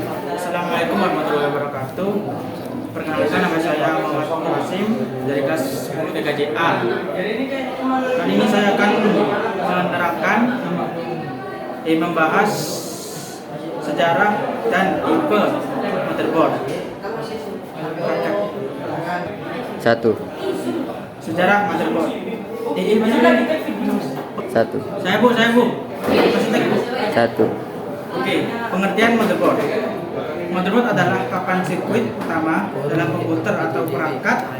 Assalamualaikum warahmatullahi wabarakatuh. Perkenalkan, nama saya Muhammad Qasim dari kelas 10 DKJA. Kali ini saya akan menerangkan membahas sejarah dan tipe motherboard. Satu. Sejarah motherboard. Satu. Saya bu. Masih lagi bu. Satu. Oke, pengertian motherboard. Motherboard adalah papan sirkuit utama dalam komputer atau perangkat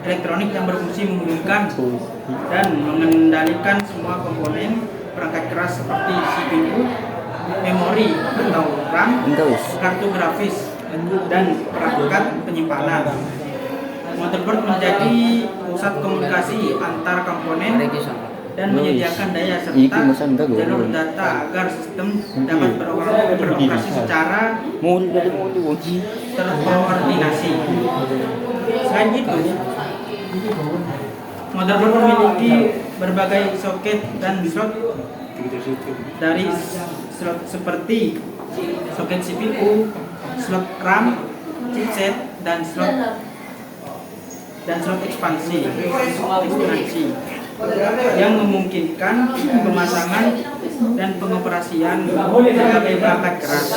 elektronik yang berfungsi menghubungkan dan mengendalikan semua komponen perangkat keras seperti CPU, memori atau RAM, kartu grafis, dan perangkat penyimpanan. Motherboard menjadi pusat komunikasi antar komponen dan menyediakan daya serta jalur data agar sistem dapat beroperasi secara terkoordinasi. Selain itu, motherboard memiliki berbagai soket dan slot dari slot seperti soket CPU, slot RAM, chipset, dan slot ekspansi yang memungkinkan pemasangan dan pengoperasian berbagai perangkat keras.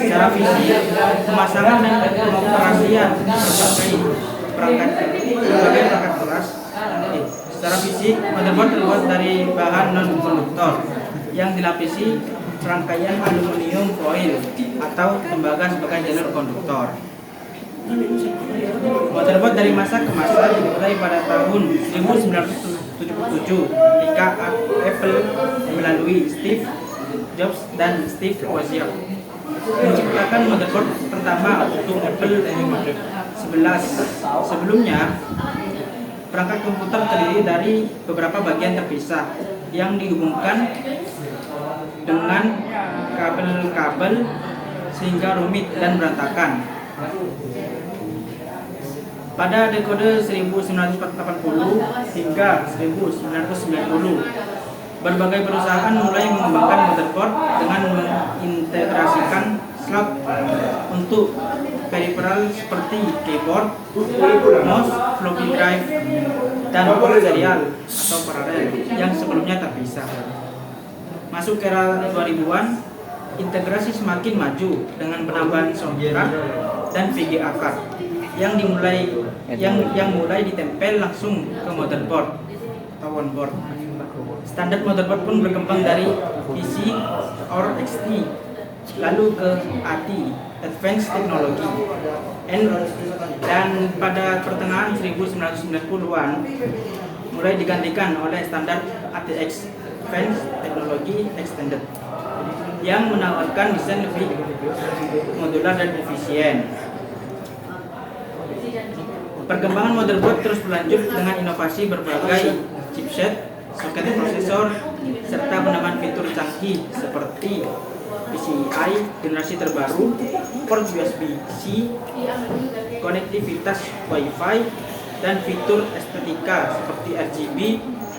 Secara fisik, pemasangan dan pengoperasian berbagai perangkat keras. Secara fisik, motherboard terbuat dari bahan non-konduktor yang dilapisi rangkaian aluminium foil atau tembaga sebagai jalur konduktor. Motherboard dari masa ke masa dimulai pada tahun 1977 ketika Apple melalui Steve Jobs dan Steve Wozniak menciptakan motherboard pertama untuk Apple 11. Sebelumnya, perangkat komputer terdiri dari beberapa bagian terpisah yang dihubungkan dengan kabel-kabel sehingga rumit dan berantakan. Pada dekade 1980 hingga 1990, berbagai perusahaan mulai mengembangkan motherboard dengan mengintegrasikan slot untuk peripheral seperti keyboard, mouse, floppy drive, dan port serial atau paralel yang sebelumnya terpisah. Masuk era 2000-an, integrasi semakin maju dengan penambahan sound card dan VGA card yang mulai ditempel langsung ke motherboard atau onboard. Standar motherboard pun berkembang dari PC or XT lalu ke AT Advanced Technology dan pada pertengahan 1990-an mulai digantikan oleh standar ATX Advanced Technology Extended yang menawarkan desain lebih modular dan efisien. Perkembangan motherboard terus berlanjut dengan inovasi berbagai chipset, soket prosesor, serta penambahan fitur canggih seperti PCI generasi terbaru, port USB-C, konektivitas Wi-Fi, dan fitur estetika seperti RGB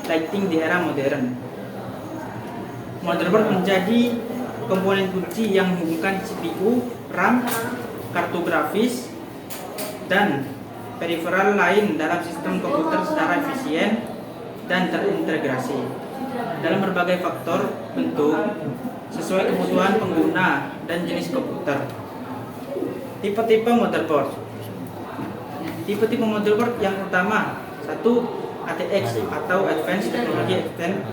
lighting di era modern. Motherboard menjadi komponen kunci yang menghubungkan CPU, RAM, kartu grafis, dan peripheral lain dalam sistem komputer secara efisien dan terintegrasi dalam berbagai faktor bentuk sesuai kebutuhan pengguna dan jenis komputer. Tipe-tipe motherboard. Tipe-tipe motherboard yang utama: 1. ATX atau Advanced Technology Extended,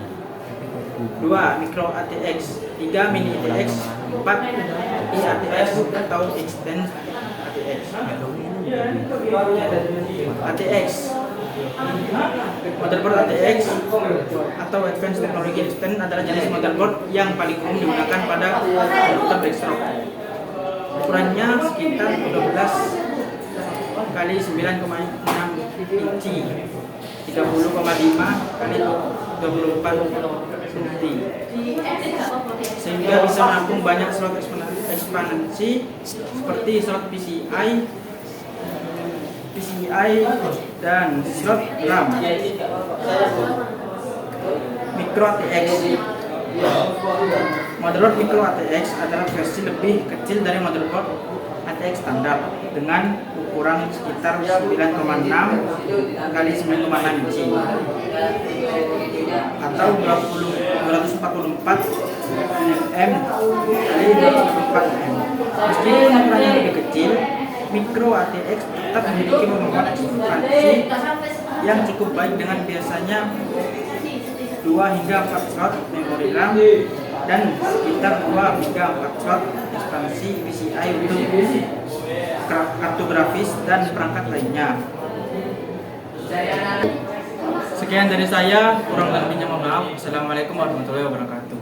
2. Micro ATX, 3. Mini ATX, 4. eATX atau Extended ATX. ATX, motherboard ATX atau Advanced Technology Extended adalah jenis motherboard yang paling umum digunakan pada komputer desktop. Ukurannya sekitar 12 kali 9,6 inci, 30,5 kali 24 cm, sehingga bisa menampung banyak slot ekspansi seperti slot PCI dan slot RAM. Micro ATX Motherboard micro ATX adalah versi lebih kecil dari motherboard ATX standar dengan ukuran sekitar 9,6 kali 9,6 inci atau 244 mm kali 24 mm. Meskipun ukurannya lebih kecil, micro ATX tetap memiliki kemampuan ekspansi yang cukup baik dengan biasanya 2 hingga 4 slot memori RAM dan sekitar 2 hingga 4 slot ekspansi PCI untuk kartu grafis dan perangkat lainnya. Sekian dari saya, kurang lebihnya mohon maaf. Assalamualaikum warahmatullahi wabarakatuh.